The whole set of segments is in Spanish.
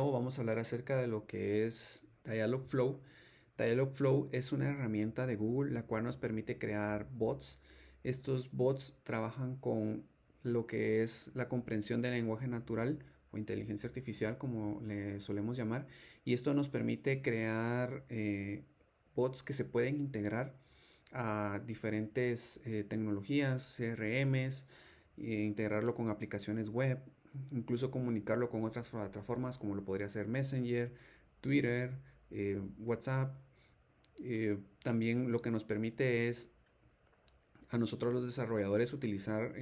Vamos a hablar acerca de lo que es Dialogflow. Dialogflow es una herramienta de Google la cual nos permite crear bots. Estos bots trabajan con lo que es la comprensión del lenguaje natural o inteligencia artificial, como le solemos llamar, y esto nos permite crear bots que se pueden integrar a diferentes tecnologías, CRMs, integrarlo con aplicaciones web, incluso comunicarlo con otras plataformas como lo podría ser Messenger, Twitter, WhatsApp. También lo que nos permite es a nosotros los desarrolladores utilizar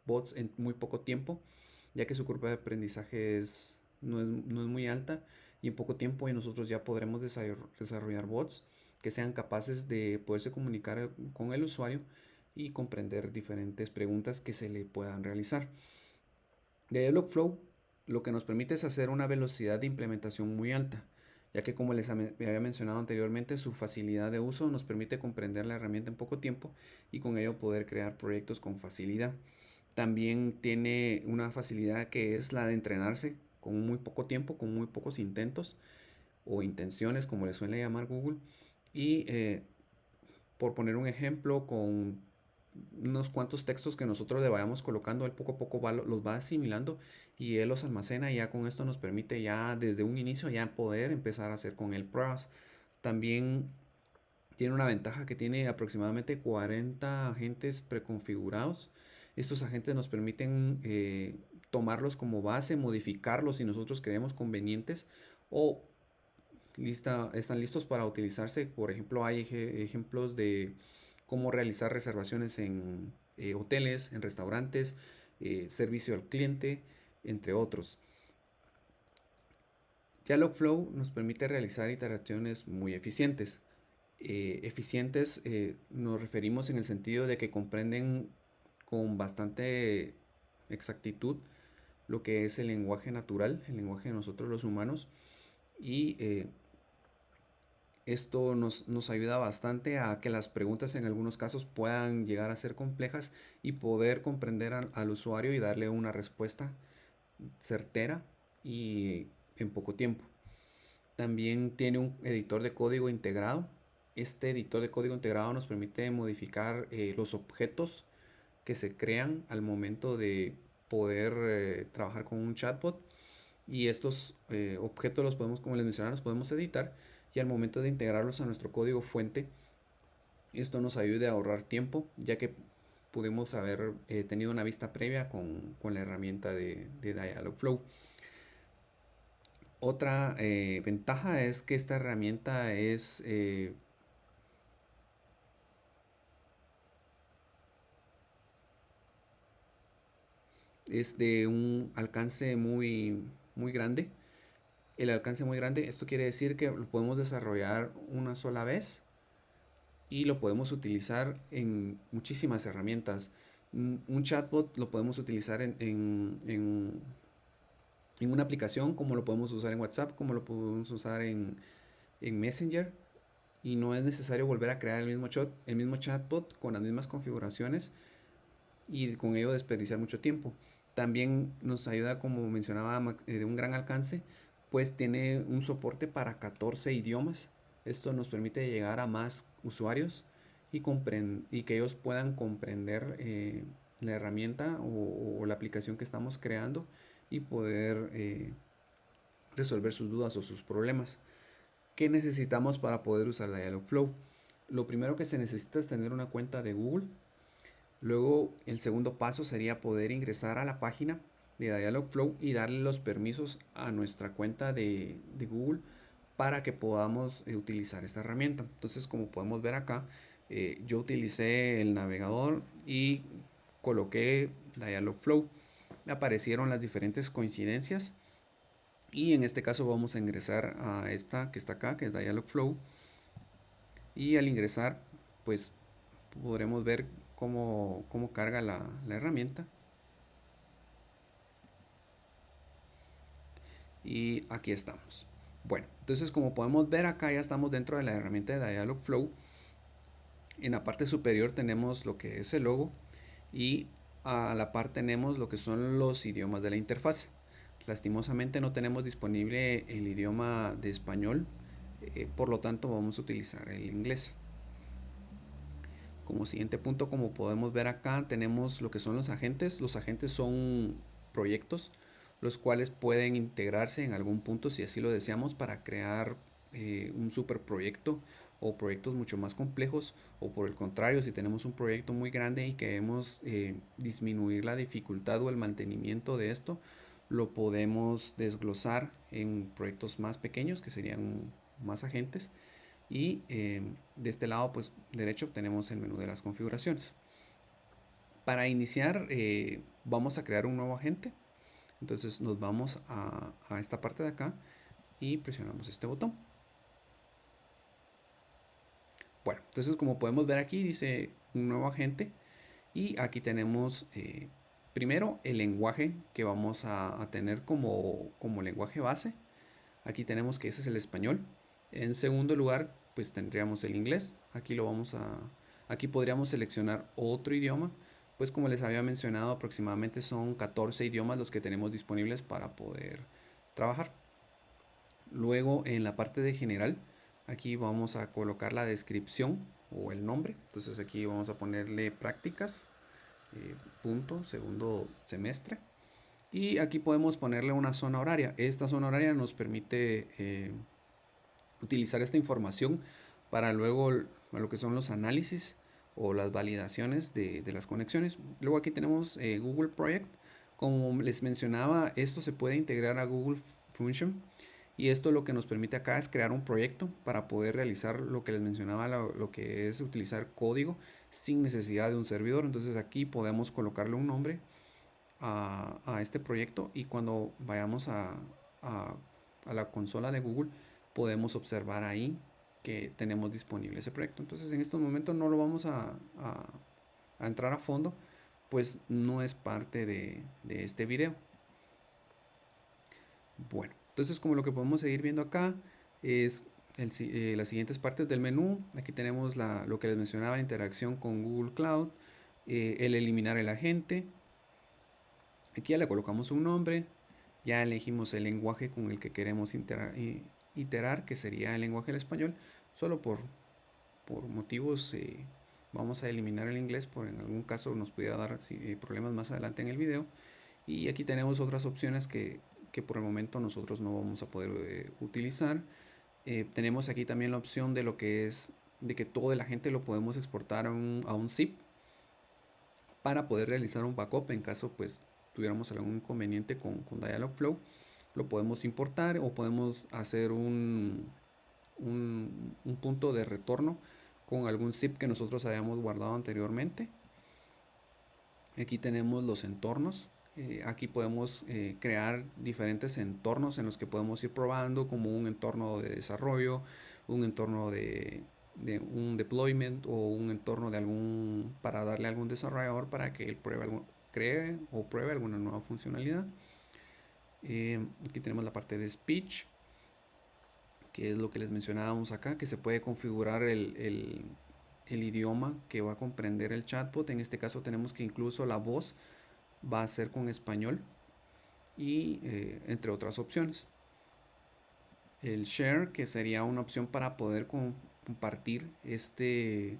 bots en muy poco tiempo, ya que su curva de aprendizaje no es muy alta, y en poco tiempo y nosotros ya podremos desarrollar bots que sean capaces de poderse comunicar con el usuario y comprender diferentes preguntas que se le puedan realizar. Dialogflow lo que nos permite es hacer una velocidad de implementación muy alta, ya que como les había mencionado anteriormente, su facilidad de uso nos permite comprender la herramienta en poco tiempo y con ello poder crear proyectos con facilidad. También tiene una facilidad que es la de entrenarse con muy poco tiempo, con muy pocos intentos o intenciones, como le suele llamar Google. Y por poner un ejemplo, con unos cuantos textos que nosotros le vayamos colocando, él poco a poco los va asimilando y él los almacena, y ya con esto nos permite ya desde un inicio ya poder empezar a hacer con él pruebas. También tiene una ventaja que tiene aproximadamente 40 agentes preconfigurados. Estos agentes nos permiten tomarlos como base, modificarlos si nosotros creemos convenientes, o están listos para utilizarse. Por ejemplo, hay ejemplos de cómo realizar reservaciones en hoteles, en restaurantes, servicio al cliente, entre otros. Dialogflow nos permite realizar iteraciones muy eficientes. Eficientes nos referimos en el sentido de que comprenden con bastante exactitud lo que es el lenguaje natural, el lenguaje de nosotros los humanos, y esto nos ayuda bastante a que las preguntas en algunos casos puedan llegar a ser complejas y poder comprender al usuario y darle una respuesta certera y en poco tiempo. También tiene un editor de código integrado. Este editor de código integrado nos permite modificar los objetos que se crean al momento de poder trabajar con un chatbot, y estos objetos los podemos, como les mencionaba, los podemos editar, y al momento de integrarlos a nuestro código fuente, esto nos ayuda a ahorrar tiempo, ya que pudimos haber tenido una vista previa con la herramienta de Dialogflow. Otra ventaja es que esta herramienta es de un alcance muy grande. El alcance muy grande, esto quiere decir que lo podemos desarrollar una sola vez y lo podemos utilizar en muchísimas herramientas. Un chatbot lo podemos utilizar en una aplicación, como lo podemos usar en WhatsApp, como lo podemos usar en Messenger, y no es necesario volver a crear el mismo chatbot con las mismas configuraciones y con ello desperdiciar mucho tiempo. También nos ayuda, como mencionaba, de un gran alcance, pues tiene un soporte para 14 idiomas. Esto nos permite llegar a más usuarios y que ellos puedan comprender la herramienta o la aplicación que estamos creando y poder resolver sus dudas o sus problemas. ¿Qué necesitamos para poder usar Dialogflow? Lo primero que se necesita es tener una cuenta de Google. Luego, el segundo paso sería poder ingresar a la página de Dialogflow y darle los permisos a nuestra cuenta de Google para que podamos utilizar esta herramienta. Entonces, como podemos ver acá, yo utilicé el navegador y coloqué Dialogflow. Me aparecieron las diferentes coincidencias, y en este caso vamos a ingresar a esta que está acá, que es Dialogflow. Y al ingresar, pues podremos ver cómo carga la herramienta. Y aquí estamos. Bueno, entonces como podemos ver acá ya estamos dentro de la herramienta de Dialogflow. En la parte superior tenemos lo que es el logo, y a la par tenemos lo que son los idiomas de la interfaz. Lastimosamente no tenemos disponible el idioma de español, por lo tanto vamos a utilizar el inglés. Como siguiente punto, como podemos ver acá, tenemos lo que son los agentes. Los agentes son proyectos los cuales pueden integrarse en algún punto si así lo deseamos para crear un super proyecto o proyectos mucho más complejos, o por el contrario, si tenemos un proyecto muy grande y queremos disminuir la dificultad o el mantenimiento de esto, lo podemos desglosar en proyectos más pequeños que serían más agentes. Y de este lado, pues derecho, tenemos el menú de las configuraciones. Para iniciar, vamos a crear un nuevo agente. Entonces nos vamos a esta parte de acá y presionamos este botón. Bueno, entonces como podemos ver aquí dice un nuevo agente, y aquí tenemos primero el lenguaje que vamos a tener como lenguaje base. Aquí tenemos que ese es el español. En segundo lugar, pues tendríamos el inglés. Aquí podríamos seleccionar otro idioma. Pues como les había mencionado, aproximadamente son 14 idiomas los que tenemos disponibles para poder trabajar. Luego en la parte de general, aquí vamos a colocar la descripción o el nombre. Entonces aquí vamos a ponerle prácticas, punto, segundo semestre. Y aquí podemos ponerle una zona horaria. Esta zona horaria nos permite utilizar esta información para luego lo que son los análisis o las validaciones de las conexiones. Luego aquí tenemos Google Project. Como les mencionaba, esto se puede integrar a Google Function, y esto lo que nos permite acá es crear un proyecto para poder realizar lo que les mencionaba, lo que es utilizar código sin necesidad de un servidor. Entonces aquí podemos colocarle un nombre a este proyecto, y cuando vayamos a la consola de Google podemos observar ahí que tenemos disponible ese proyecto. Entonces en estos momentos no lo vamos a entrar a fondo, pues no es parte de este video. Bueno, entonces como lo que podemos seguir viendo acá es las siguientes partes del menú. Aquí tenemos lo que les mencionaba, la interacción con Google Cloud, el eliminar el agente. Aquí ya le colocamos un nombre, ya elegimos el lenguaje con el que queremos iterar, que sería el lenguaje del español. Solo por motivos vamos a eliminar el inglés, por en algún caso nos pudiera dar problemas más adelante en el video. Y aquí tenemos otras opciones que por el momento nosotros no vamos a poder utilizar. Tenemos aquí también la opción de lo que es de que todo el agente lo podemos exportar a un zip para poder realizar un backup en caso pues tuviéramos algún inconveniente con Dialogflow. Lo podemos importar o podemos hacer un punto de retorno con algún zip que nosotros hayamos guardado anteriormente. Aquí tenemos los entornos. Aquí podemos crear diferentes entornos en los que podemos ir probando, como un entorno de desarrollo, un entorno de un deployment, o un entorno para darle a algún desarrollador para que él cree o pruebe alguna nueva funcionalidad. Aquí tenemos la parte de speech, que es lo que les mencionábamos acá, que se puede configurar el idioma que va a comprender el chatbot. En este caso tenemos que incluso la voz va a ser con español, y entre otras opciones. El share, que sería una opción para poder compartir este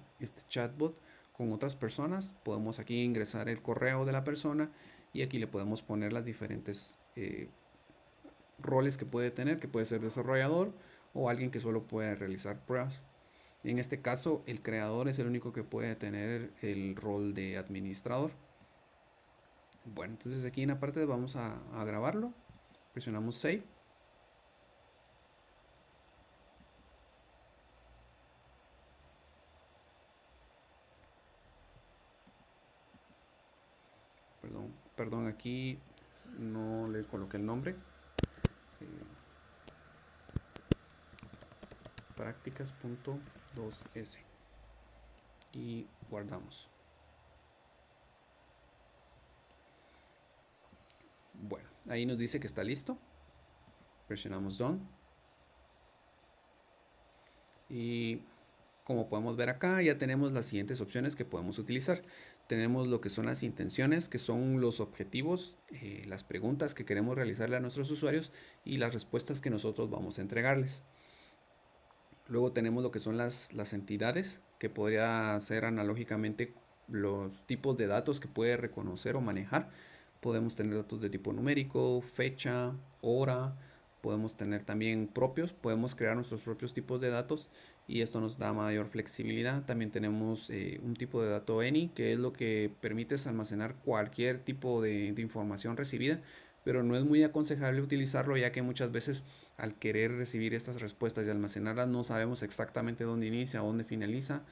chatbot con otras personas. Podemos aquí ingresar el correo de la persona y aquí le podemos poner las diferentes roles que puede tener, que puede ser desarrollador o alguien que solo puede realizar pruebas. En este caso, el creador es el único que puede tener el rol de administrador. Bueno, entonces aquí en la parte vamos a grabarlo. Presionamos Save. Perdón, aquí no le coloqué el nombre. Prácticas.2s. Y guardamos. Bueno, ahí nos dice que está listo. Presionamos Done. Y como podemos ver acá, ya tenemos las siguientes opciones que podemos utilizar. Tenemos lo que son las intenciones, que son los objetivos, las preguntas que queremos realizarle a nuestros usuarios y las respuestas que nosotros vamos a entregarles. Luego tenemos lo que son las entidades, que podría ser analógicamente los tipos de datos que puede reconocer o manejar. Podemos tener datos de tipo numérico, fecha, hora. Podemos tener también propios, podemos crear nuestros propios tipos de datos y esto nos da mayor flexibilidad. También tenemos un tipo de dato any, que es lo que permite almacenar cualquier tipo de información recibida, pero no es muy aconsejable utilizarlo ya que muchas veces al querer recibir estas respuestas y almacenarlas no sabemos exactamente dónde inicia o dónde finaliza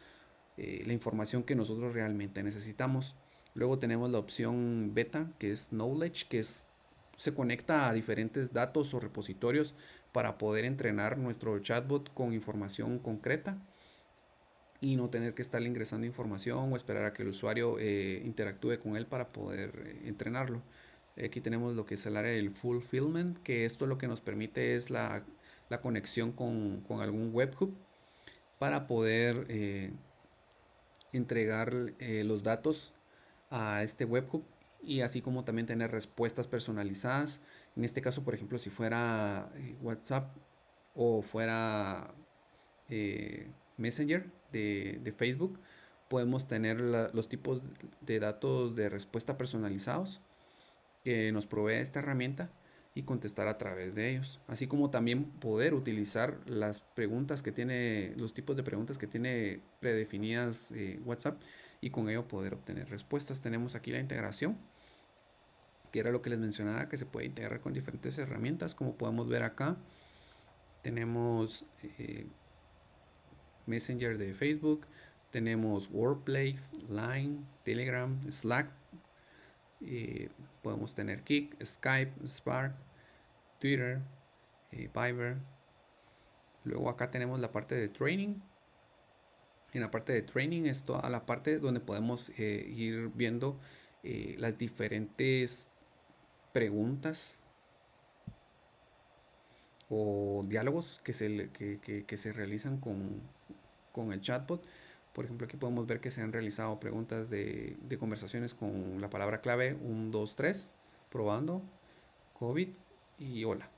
la información que nosotros realmente necesitamos. Luego tenemos la opción beta, que es knowledge, se conecta a diferentes datos o repositorios para poder entrenar nuestro chatbot con información concreta y no tener que estar ingresando información o esperar a que el usuario interactúe con él para poder entrenarlo. Aquí tenemos lo que es el área del fulfillment, que esto lo que nos permite es la conexión con algún webhook para poder entregar los datos a este webhook y así como también tener respuestas personalizadas. En este caso, por ejemplo, si fuera WhatsApp o fuera Messenger de Facebook, podemos tener los tipos de datos de respuesta personalizados que nos provee esta herramienta y contestar a través de ellos, así como también poder utilizar las preguntas que tiene, los tipos de preguntas que tiene predefinidas WhatsApp y con ello poder obtener respuestas. Tenemos aquí la integración, que era lo que les mencionaba, que se puede integrar con diferentes herramientas, como podemos ver acá. Tenemos Messenger de Facebook, tenemos Workplace, Line, Telegram, Slack, podemos tener Kik, Skype, Spark, Twitter, Viber. Luego acá tenemos la parte de training. En la parte de training es toda la parte donde podemos ir viendo las diferentes preguntas o diálogos que se realizan con el chatbot. Por ejemplo, aquí podemos ver que se han realizado preguntas de conversaciones con la palabra clave 1, 2, 3, probando, COVID y hola.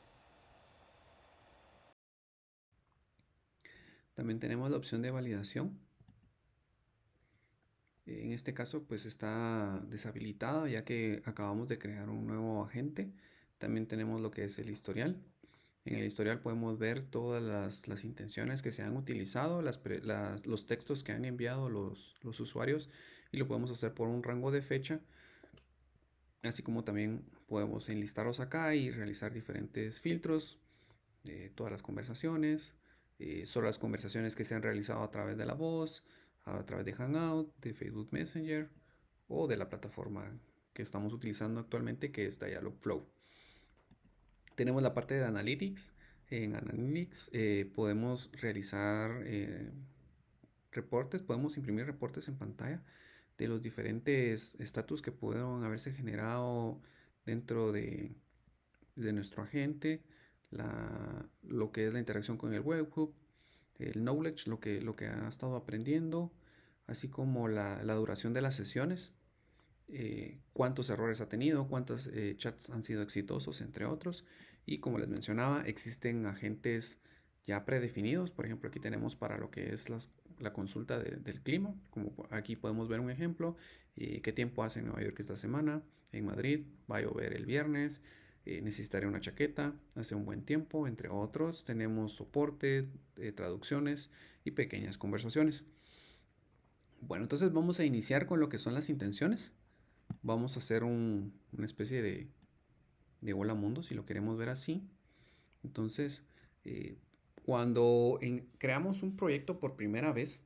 También tenemos la opción de validación. En este caso, pues está deshabilitada ya que acabamos de crear un nuevo agente. También tenemos lo que es el historial. En el historial podemos ver todas las intenciones que se han utilizado, los textos que han enviado los usuarios y lo podemos hacer por un rango de fecha. Así como también podemos enlistarlos acá y realizar diferentes filtros de todas las conversaciones, solo las conversaciones que se han realizado a través de la voz, a través de Hangout, de Facebook Messenger o de la plataforma que estamos utilizando actualmente, que es Dialogflow. Tenemos la parte de Analytics. En Analytics podemos realizar reportes, podemos imprimir reportes en pantalla de los diferentes estatus que pudieron haberse generado dentro de nuestro agente, lo que es la interacción con el webhook, el knowledge, lo que ha estado aprendiendo, así como la duración de las sesiones, cuántos errores ha tenido, cuántos chats han sido exitosos, entre otros. Y como les mencionaba, existen agentes ya predefinidos. Por ejemplo, aquí tenemos para lo que es la consulta del clima. Como aquí podemos ver un ejemplo. ¿Qué tiempo hace en Nueva York esta semana? En Madrid va a llover el viernes. Necesitaré una chaqueta. Hace un buen tiempo, entre otros. Tenemos soporte, traducciones y pequeñas conversaciones. Bueno, entonces vamos a iniciar con lo que son las intenciones. Vamos a hacer una especie de hola mundo, si lo queremos ver así. Entonces, cuando creamos un proyecto por primera vez,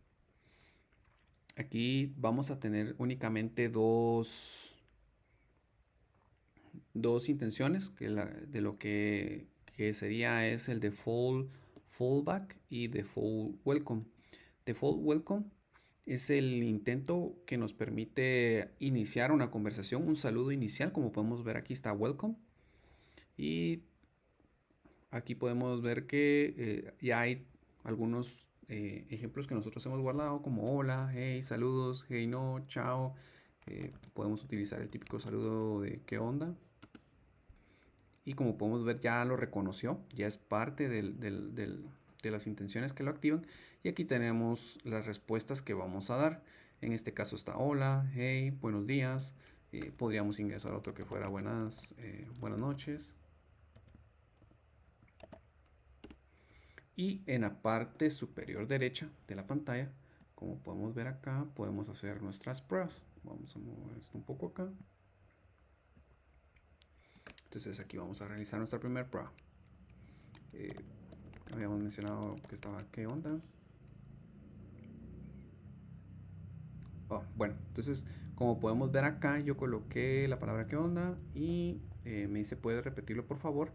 aquí vamos a tener únicamente dos intenciones, de lo que sería es el default fallback y default welcome. Default welcome es el intento que nos permite iniciar una conversación, un saludo inicial, como podemos ver aquí está welcome. Y aquí podemos ver que ya hay algunos ejemplos que nosotros hemos guardado como hola, hey, saludos, hey, no, chao, Podemos utilizar el típico saludo de ¿qué onda? Y como podemos ver, ya lo reconoció, ya es parte de las intenciones que lo activan. Y aquí tenemos las respuestas que vamos a dar. En este caso está hola, hey, buenos días. Podríamos ingresar otro que fuera buenas noches. Y en la parte superior derecha de la pantalla, como podemos ver acá, podemos hacer nuestras pruebas. Vamos a mover esto un poco acá. Entonces aquí vamos a realizar nuestra primera prueba. Habíamos mencionado que estaba ¿qué onda? Bueno, entonces como podemos ver acá, yo coloqué la palabra ¿qué onda? Y me dice, ¿puedes repetirlo por favor?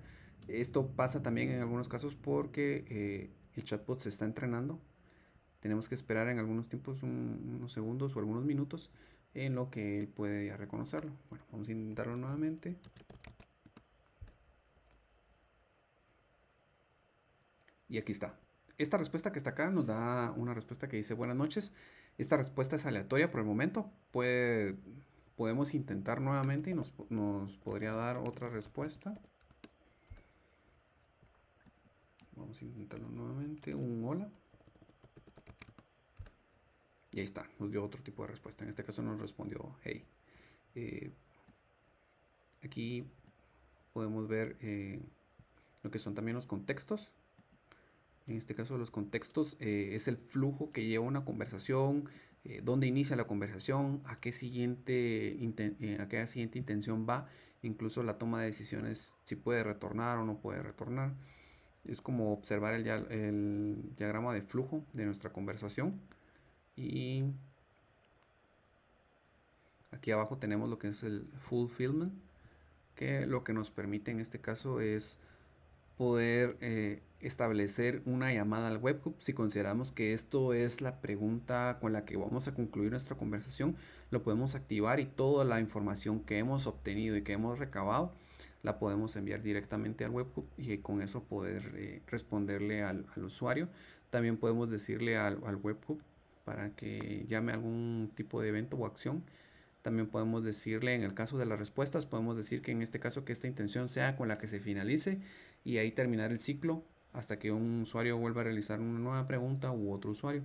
Esto pasa también en algunos casos porque el chatbot se está entrenando. Tenemos que esperar en algunos tiempos, unos segundos o algunos minutos, en lo que él puede ya reconocerlo. Bueno, vamos a intentarlo nuevamente. Y aquí está. Esta respuesta que está acá nos da una respuesta que dice buenas noches. Esta respuesta es aleatoria por el momento. Podemos intentar nuevamente y nos podría dar otra respuesta. Vamos a intentarlo nuevamente. Un hola. Y ahí está. Nos dio otro tipo de respuesta. En este caso nos respondió hey. Aquí podemos ver lo que son también los contextos. En este caso los contextos es el flujo que lleva una conversación, dónde inicia la conversación, a qué siguiente intención va, incluso la toma de decisiones, si puede retornar o no puede retornar. Es como observar el diagrama de flujo de nuestra conversación. Y aquí abajo tenemos lo que es el fulfillment, que lo que nos permite en este caso es poder establecer una llamada al webhook. Si consideramos que esto es la pregunta con la que vamos a concluir nuestra conversación, lo podemos activar y toda la información que hemos obtenido y que hemos recabado la podemos enviar directamente al webhook y con eso poder responderle al usuario. También podemos decirle al webhook para que llame a algún tipo de evento o acción. También podemos decirle, en el caso de las respuestas, podemos decir que en este caso que esta intención sea con la que se finalice y ahí terminar el ciclo hasta que un usuario vuelva a realizar una nueva pregunta u otro usuario.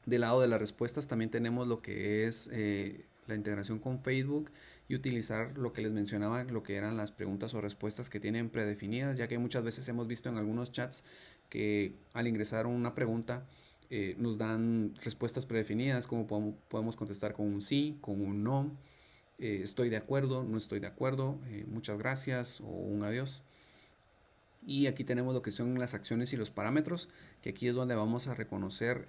Del lado de las respuestas también tenemos lo que es la integración con Facebook y utilizar lo que les mencionaba, lo que eran las preguntas o respuestas que tienen predefinidas, ya que muchas veces hemos visto en algunos chats que al ingresar una pregunta nos dan respuestas predefinidas, como podemos contestar con un sí, con un no, estoy de acuerdo, no estoy de acuerdo, muchas gracias o un adiós. Y aquí tenemos lo que son las acciones y los parámetros, que aquí es donde vamos a reconocer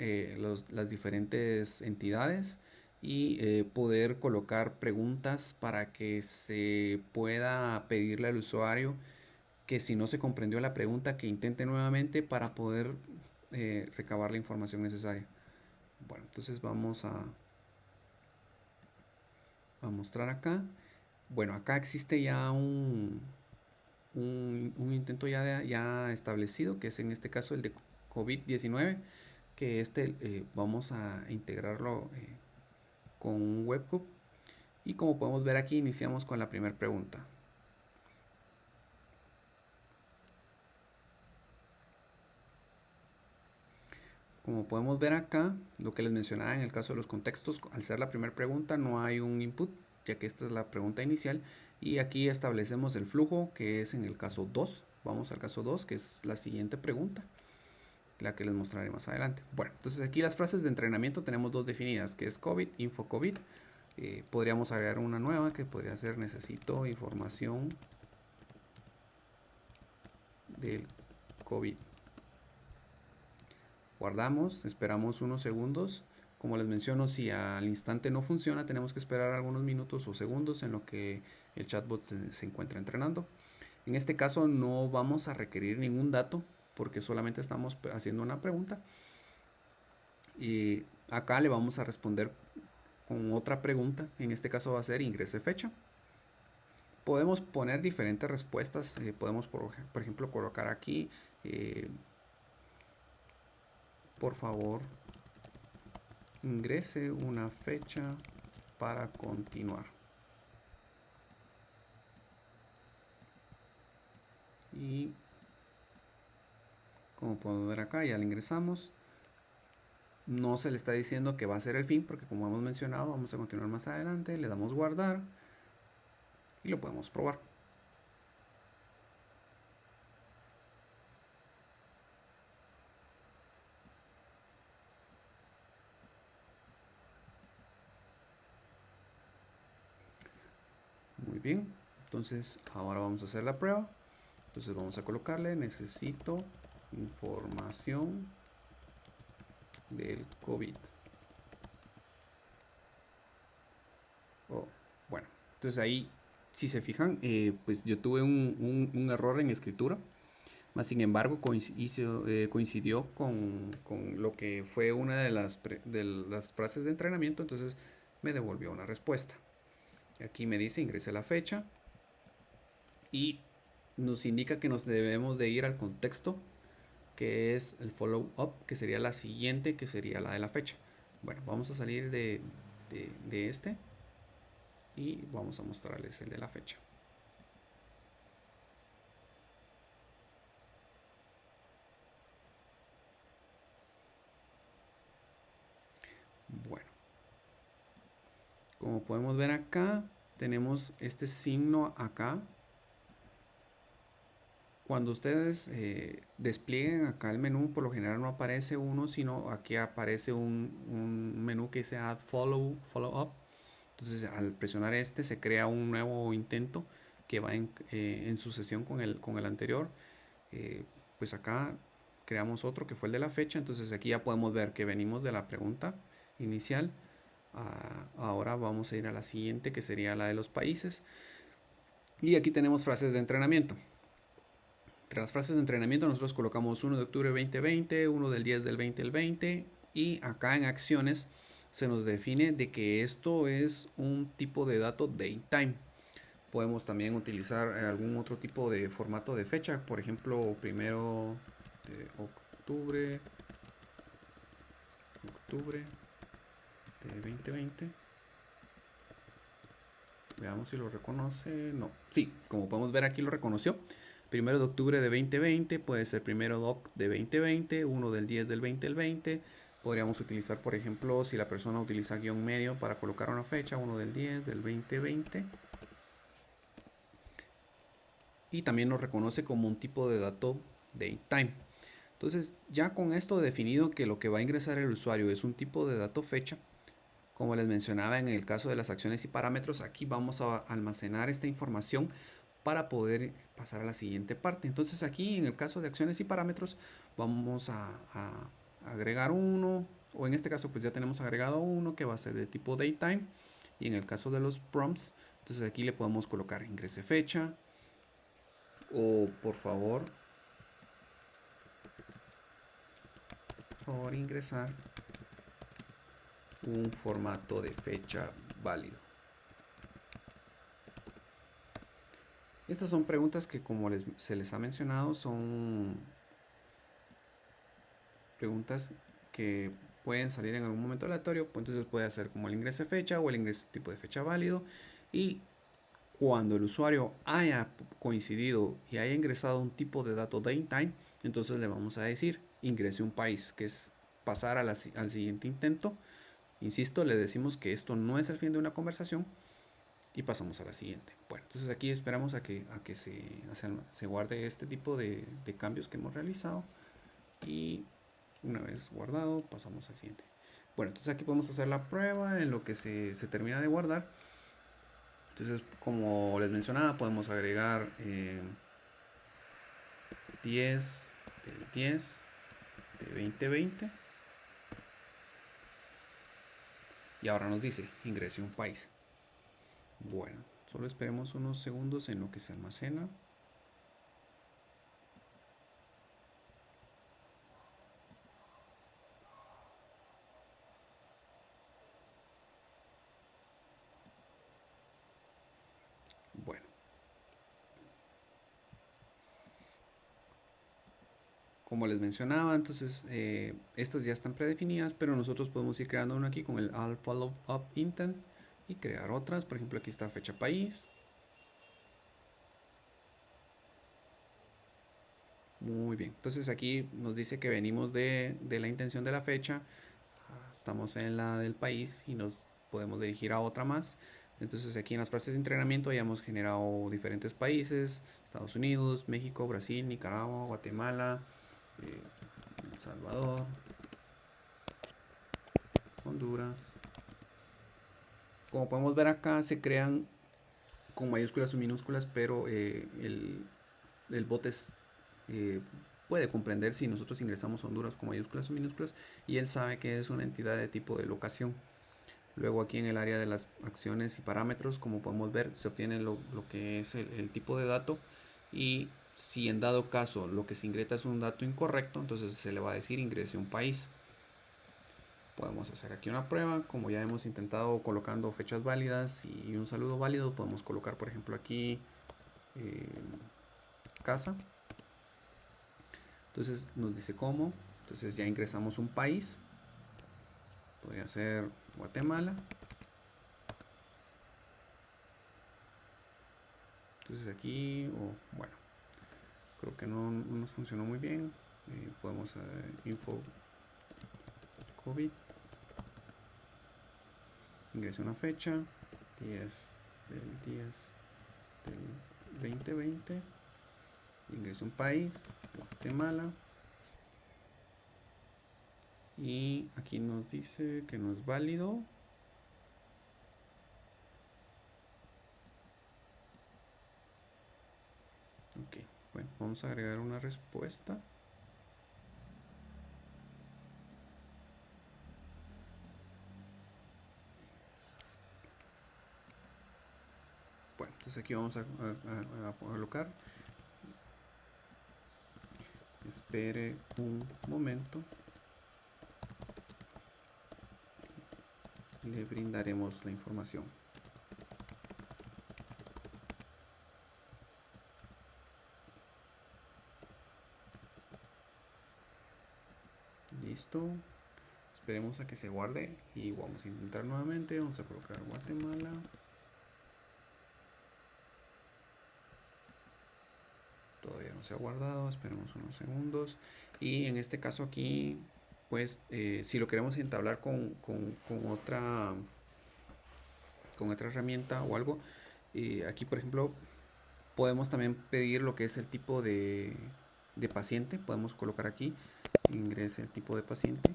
las diferentes entidades y poder colocar preguntas para que se pueda pedirle al usuario que si no se comprendió la pregunta, que intente nuevamente para poder recabar la información necesaria. Bueno, entonces vamos a mostrar acá. Bueno, acá existe ya un intento ya establecido, que es en este caso el de COVID-19, que vamos a integrarlo con un webhook. Y como podemos ver aquí, iniciamos con la primera pregunta. Como podemos ver acá, lo que les mencionaba en el caso de los contextos, al ser la primera pregunta no hay un input, ya que esta es la pregunta inicial. Y aquí establecemos el flujo, que es en el caso 2. Vamos al caso 2, que es la siguiente pregunta, la que les mostraré más adelante. Bueno, entonces aquí las frases de entrenamiento tenemos dos definidas, que es COVID, info COVID. Podríamos agregar una nueva que podría ser necesito información del COVID. Guardamos, esperamos unos segundos. Como les menciono, si al instante no funciona, tenemos que esperar algunos minutos o segundos en lo que el chatbot se encuentra entrenando. En este caso no vamos a requerir ningún dato porque solamente estamos haciendo una pregunta. Y acá le vamos a responder con otra pregunta. En este caso va a ser ingrese fecha. Podemos poner diferentes respuestas. Podemos, por ejemplo, colocar aquí, por favor, ingrese una fecha para continuar. Y como podemos ver acá, ya le ingresamos. No se le está diciendo que va a ser el fin, porque como hemos mencionado, vamos a continuar más adelante. Le damos guardar y lo podemos probar. Muy bien, entonces ahora vamos a hacer la prueba. Entonces vamos a colocarle, necesito información del COVID. Oh, bueno, entonces ahí, si se fijan, pues yo tuve un error en escritura. Más sin embargo, coincidió con lo que fue una de las frases de entrenamiento, entonces me devolvió una respuesta. Aquí me dice ingrese la fecha y nos indica que nos debemos de ir al contexto, que es el follow up, que sería la siguiente, que sería la de la fecha. Bueno, vamos a salir de este y vamos a mostrarles el de la fecha. Bueno, como podemos ver acá, tenemos este signo acá. Cuando ustedes desplieguen acá el menú, por lo general no aparece uno, sino aquí aparece un menú que dice Add Follow Up. Entonces al presionar este se crea un nuevo intento que va en sucesión con el anterior. Pues acá creamos otro que fue el de la fecha. Entonces aquí ya podemos ver que venimos de la pregunta inicial. Ahora vamos a ir a la siguiente, que sería la de los países. Y aquí tenemos frases de entrenamiento. Entre las frases de entrenamiento nosotros colocamos 1 de octubre 2020, 1 del 10 del 20 del 20 y acá en acciones se nos define de que esto es un tipo de dato datetime. Podemos también utilizar algún otro tipo de formato de fecha, por ejemplo, primero de octubre de 2020. Veamos si lo reconoce. No, sí, como podemos ver aquí lo reconoció. Primero de octubre de 2020, puede ser primero de 2020, 1 del 10 del 20 del 20. Podríamos utilizar, por ejemplo, si la persona utiliza guión medio para colocar una fecha, 1 del 10 del 2020. Y también nos reconoce como un tipo de dato datetime. Entonces, ya con esto definido que lo que va a ingresar el usuario es un tipo de dato fecha, como les mencionaba en el caso de las acciones y parámetros, aquí vamos a almacenar esta información para poder pasar a la siguiente parte. Entonces aquí en el caso de acciones y parámetros vamos a agregar uno, o en este caso pues ya tenemos agregado uno que va a ser de tipo datetime, y en el caso de los prompts, entonces aquí le podemos colocar ingrese fecha, o por favor ingresar un formato de fecha válido. Estas son preguntas que, como se les ha mencionado, son preguntas que pueden salir en algún momento aleatorio, pues entonces puede hacer como el ingreso de fecha o el ingreso tipo de fecha válido, y cuando el usuario haya coincidido y haya ingresado un tipo de dato datetime, entonces le vamos a decir ingrese un país, que es pasar al siguiente intento. Insisto, le decimos que esto no es el fin de una conversación y pasamos a la siguiente. Bueno, entonces aquí esperamos a que se guarde este tipo de cambios que hemos realizado, y una vez guardado pasamos al siguiente. Bueno, entonces aquí podemos hacer la prueba en lo que se termina de guardar. Entonces, como les mencionaba, podemos agregar 10 del 10 de 2020. Y ahora nos dice ingrese un país. Bueno, solo esperemos unos segundos en lo que se almacena. Bueno, como les mencionaba, entonces estas ya están predefinidas, pero nosotros podemos ir creando uno aquí con el All Follow Up Intent. y crear otras. Por ejemplo, aquí está fecha país. Muy bien, entonces aquí nos dice que venimos de la intención de la fecha, estamos en la del país y nos podemos dirigir a otra más. Entonces aquí en las frases de entrenamiento ya hemos generado diferentes países: Estados Unidos, México, Brasil, Nicaragua, Guatemala, El Salvador, Honduras. Como podemos ver acá, se crean con mayúsculas o minúsculas, pero el bot eh, puede comprender si nosotros ingresamos Honduras con mayúsculas o minúsculas, y él sabe que es una entidad de tipo de locación. Luego aquí en el área de las acciones y parámetros, como podemos ver, se obtiene lo que es el tipo de dato, y si en dado caso lo que se ingresa es un dato incorrecto, entonces se le va a decir ingrese un país. Podemos hacer aquí una prueba, como ya hemos intentado colocando fechas válidas y un saludo válido. Podemos colocar, por ejemplo, aquí eh, casa. Entonces nos dice cómo. Entonces ya ingresamos un país. Podría ser Guatemala. Entonces aquí, bueno, creo que no nos funcionó muy bien. Podemos info COVID. Ingrese una fecha, 10 del 10 del 2020. Ingrese un país, Guatemala. Y aquí nos dice que no es válido. Ok, bueno, vamos a agregar una respuesta. Bueno, entonces aquí vamos a colocar. Espere un momento. Le brindaremos la información. Listo. Esperemos a que se guarde y vamos a intentar nuevamente. Vamos a colocar Guatemala. Todavía no se ha guardado. Esperemos unos segundos. Y en este caso aquí, pues, si lo queremos entablar con otra herramienta o algo, aquí por ejemplo podemos también pedir lo que es el tipo de paciente. Podemos colocar aquí, ingrese el tipo de paciente.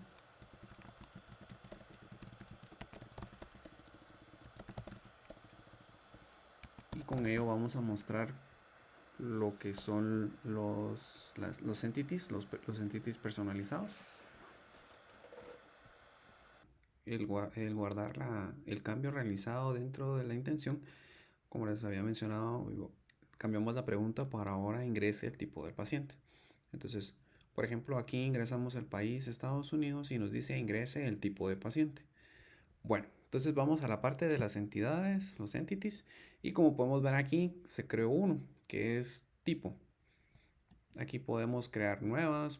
Y con ello vamos a mostrar lo que son los entities, los entities personalizados. El guardar el cambio realizado dentro de la intención. Como les había mencionado, cambiamos la pregunta para ahora ingrese el tipo del paciente. Entonces, por ejemplo, aquí ingresamos el país Estados Unidos y nos dice ingrese el tipo de paciente. Bueno, entonces vamos a la parte de las entidades, los entities, y como podemos ver aquí se creó uno que es tipo. Aquí podemos crear nuevas,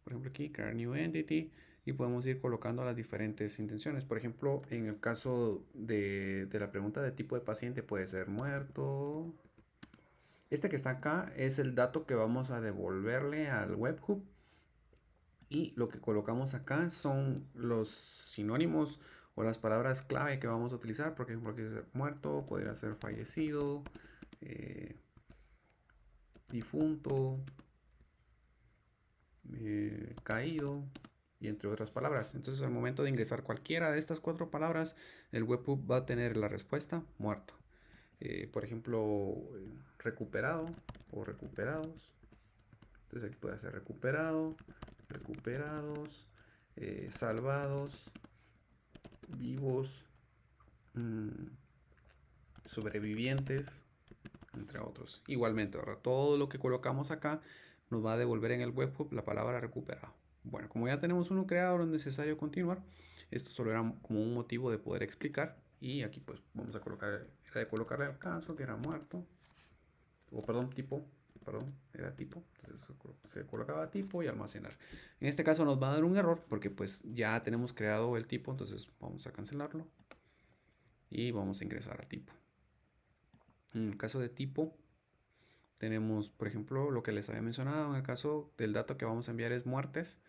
por ejemplo aquí crear new entity, y podemos ir colocando las diferentes intenciones. Por ejemplo, en el caso de la pregunta de tipo de paciente puede ser muerto. Este que está acá es el dato que vamos a devolverle al webhook, y lo que colocamos acá son los sinónimos o las palabras clave que vamos a utilizar. Por ejemplo, aquí es muerto, podría ser fallecido, difunto, caído, y entre otras palabras. Entonces al momento de ingresar cualquiera de estas 4 palabras, el webhook va a tener la respuesta muerto. Por ejemplo, recuperado o recuperados. Entonces aquí puede ser recuperado, recuperados, salvados, vivos, sobrevivientes, entre otros. Igualmente, ahora todo lo que colocamos acá nos va a devolver en el webhook la palabra recuperado. Bueno, como ya tenemos uno creado, no es necesario continuar. Esto solo era como un motivo de poder explicar. Y aquí pues vamos a colocar, era de colocarle el caso que era muerto, o perdón, tipo, perdón, era tipo. Entonces se colocaba tipo y almacenar. En este caso nos va a dar un error porque pues ya tenemos creado el tipo, entonces vamos a cancelarlo. y vamos a ingresar a tipo. En el caso de tipo, tenemos, por ejemplo, lo que les había mencionado. En el caso del dato que vamos a enviar es muertes,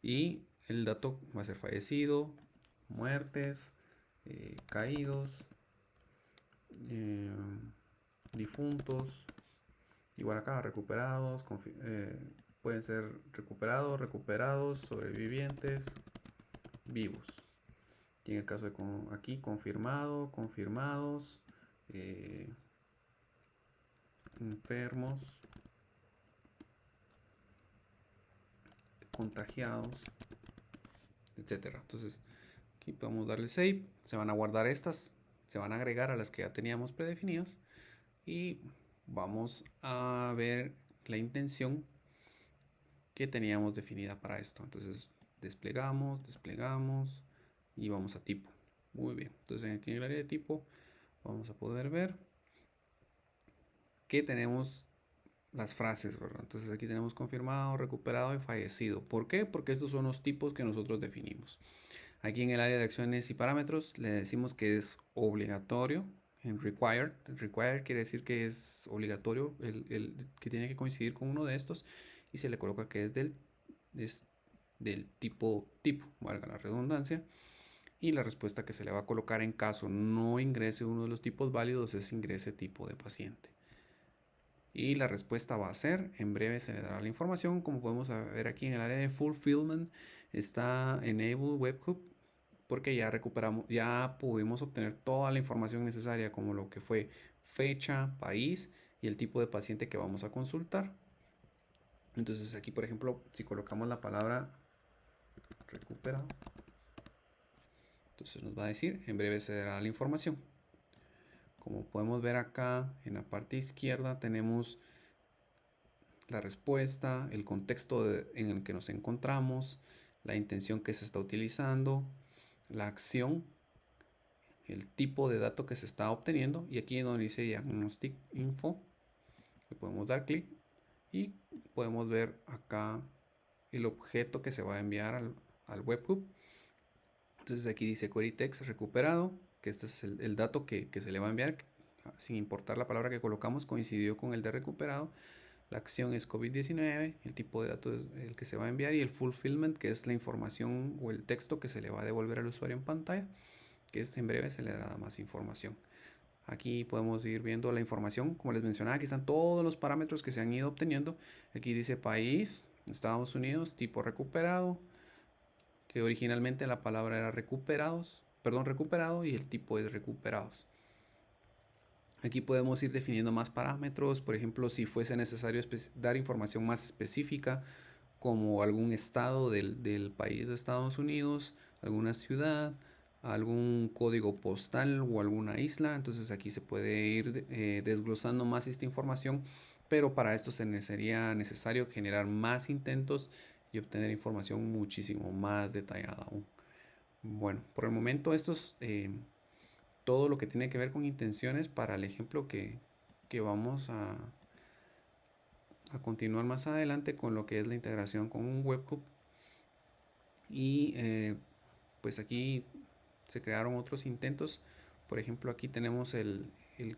y el dato va a ser fallecido, muertes, caídos, eh, difuntos. Igual acá, recuperados, pueden ser recuperados, sobrevivientes, vivos. Y en el caso de aquí, confirmados, enfermos, contagiados, etcétera. Entonces, aquí podemos darle save. Se van a guardar estas, se van a agregar a las que ya teníamos predefinidas. Y vamos a ver la intención que teníamos definida para esto. Entonces, desplegamos y vamos a tipo. Muy bien. Entonces, aquí en el área de tipo vamos a poder ver que tenemos las frases, ¿verdad? Entonces aquí tenemos confirmado, recuperado y fallecido. ¿Por qué? Porque estos son los tipos que nosotros definimos. Aquí en el área de acciones y parámetros le decimos que es obligatorio en required. Required quiere decir que es obligatorio, que tiene que coincidir con uno de estos, y se le coloca que es del tipo, valga la redundancia. Y la respuesta que se le va a colocar en caso no ingrese uno de los tipos válidos es ingrese tipo de paciente. Y la respuesta va a ser, en breve se le dará la información. Como podemos ver aquí en el área de fulfillment está enable webhook, porque ya recuperamos, ya pudimos obtener toda la información necesaria, como lo que fue fecha, país y el tipo de paciente que vamos a consultar. Entonces aquí, por ejemplo, si colocamos la palabra recuperado, entonces nos va a decir, en breve se dará la información. Como podemos ver acá en la parte izquierda tenemos la respuesta, el contexto en el que nos encontramos, la intención que se está utilizando, la acción, el tipo de dato que se está obteniendo, y aquí donde dice Diagnostic Info, le podemos dar clic y podemos ver acá el objeto que se va a enviar al webhook. Entonces aquí dice Query Text recuperado, que este es el dato que se le va a enviar, sin importar la palabra que colocamos, coincidió con el de recuperado. La acción es COVID-19, el tipo de datos es el que se va a enviar, y el fulfillment, que es la información o el texto que se le va a devolver al usuario en pantalla, que es en breve se le dará más información. Aquí podemos ir viendo la información. Como les mencionaba, aquí están todos los parámetros que se han ido obteniendo. Aquí dice país, Estados Unidos, tipo recuperado, que originalmente la palabra era recuperado, y el tipo es recuperados. Aquí podemos ir definiendo más parámetros, por ejemplo, si fuese necesario dar información más específica, como algún estado del país de Estados Unidos, alguna ciudad, algún código postal o alguna isla. Entonces aquí se puede ir desglosando más esta información, pero para esto sería necesario generar más intentos y obtener información muchísimo más detallada aún. Bueno, por el momento estos todo lo que tiene que ver con intenciones para el ejemplo que vamos a continuar más adelante con lo que es la integración con un webhook. Y pues aquí se crearon otros intentos. Por ejemplo, aquí tenemos el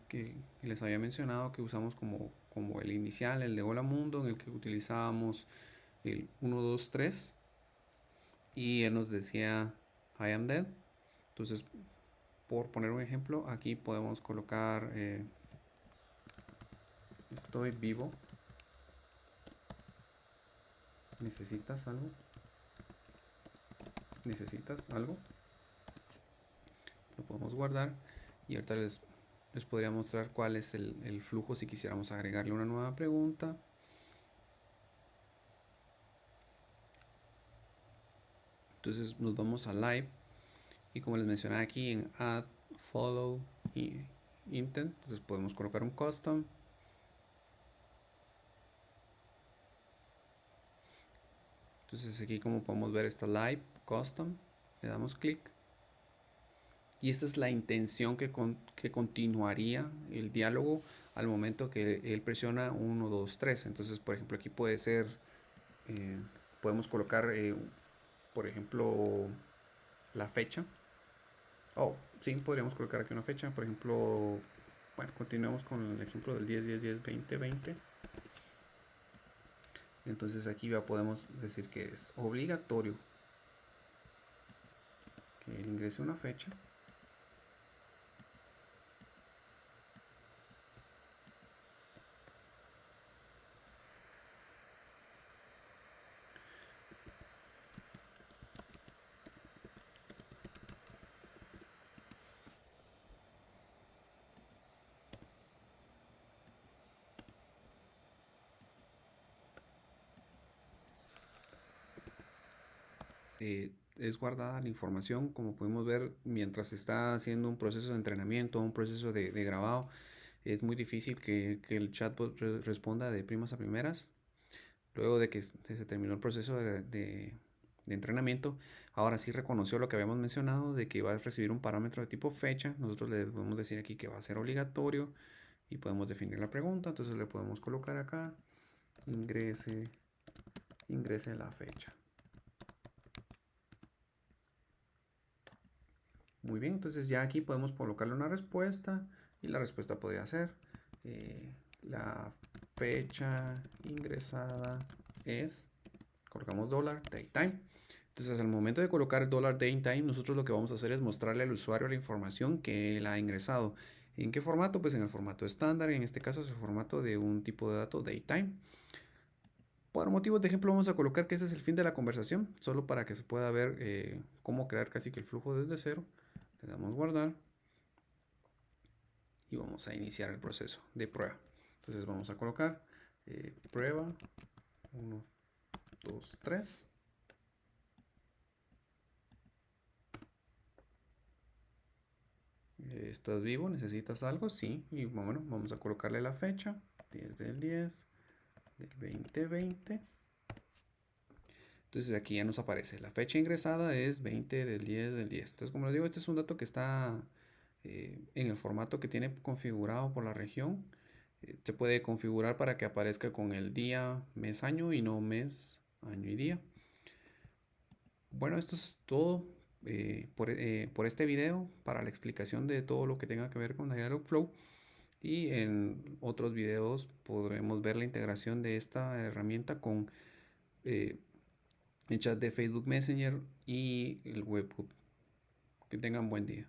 que les había mencionado, que usamos como el inicial, el de Hola Mundo, en el que utilizábamos el 1, 2, 3, y él nos decía I am dead. Entonces, por poner un ejemplo, aquí podemos colocar estoy vivo. ¿Necesitas algo? ¿Necesitas algo? Lo podemos guardar, y ahorita les podría mostrar cuál es el flujo si quisiéramos agregarle una nueva pregunta. Entonces nos vamos a live, y como les mencioné aquí en add, follow y intent, entonces podemos colocar un custom. Entonces aquí, como podemos ver, está live custom, le damos clic, y esta es la intención que continuaría el diálogo al momento que él presiona 1, 2, 3. Entonces, por ejemplo, aquí puede ser, podemos colocar por ejemplo, la fecha, Oh, sí, podríamos colocar aquí una fecha. Por ejemplo, bueno, continuemos con el ejemplo del 10-10-10-20-20. Entonces aquí ya podemos decir que es obligatorio que él ingrese una fecha. Es guardada la información, como podemos ver, mientras se está haciendo un proceso de entrenamiento, un proceso de grabado. Es muy difícil que el chatbot responda de primas a primeras. Luego de que se terminó el proceso de entrenamiento, ahora sí reconoció lo que habíamos mencionado de que va a recibir un parámetro de tipo fecha. Nosotros le podemos decir aquí que va a ser obligatorio y podemos definir la pregunta. Entonces le podemos colocar acá, ingrese, ingrese la fecha. Muy bien, entonces ya aquí podemos colocarle una respuesta y la respuesta podría ser la fecha ingresada es, colocamos $daytime. Entonces al momento de colocar $daytime, nosotros lo que vamos a hacer es mostrarle al usuario la información que él ha ingresado. ¿En qué formato? Pues en el formato estándar, en este caso es el formato de un tipo de dato datetime. Por motivos de ejemplo vamos a colocar que ese es el fin de la conversación, solo para que se pueda ver cómo crear casi que el flujo desde cero. Le damos guardar y vamos a iniciar el proceso de prueba. Entonces vamos a colocar prueba 1, 2, 3. ¿Estás vivo? ¿Necesitas algo? Sí. Y bueno, vamos a colocarle la fecha. 10 del 10 del 2020. Entonces aquí ya nos aparece. La fecha ingresada es 20 del 10 del 10. Entonces, como les digo, este es un dato que está en el formato que tiene configurado por la región. Se puede configurar para que aparezca con el día, mes, año y no mes, año y día. Bueno, esto es todo por este video para la explicación de todo lo que tenga que ver con Dialogflow. Y en otros videos podremos ver la integración de esta herramienta con el chat de Facebook Messenger y el webhook. Que tengan buen día.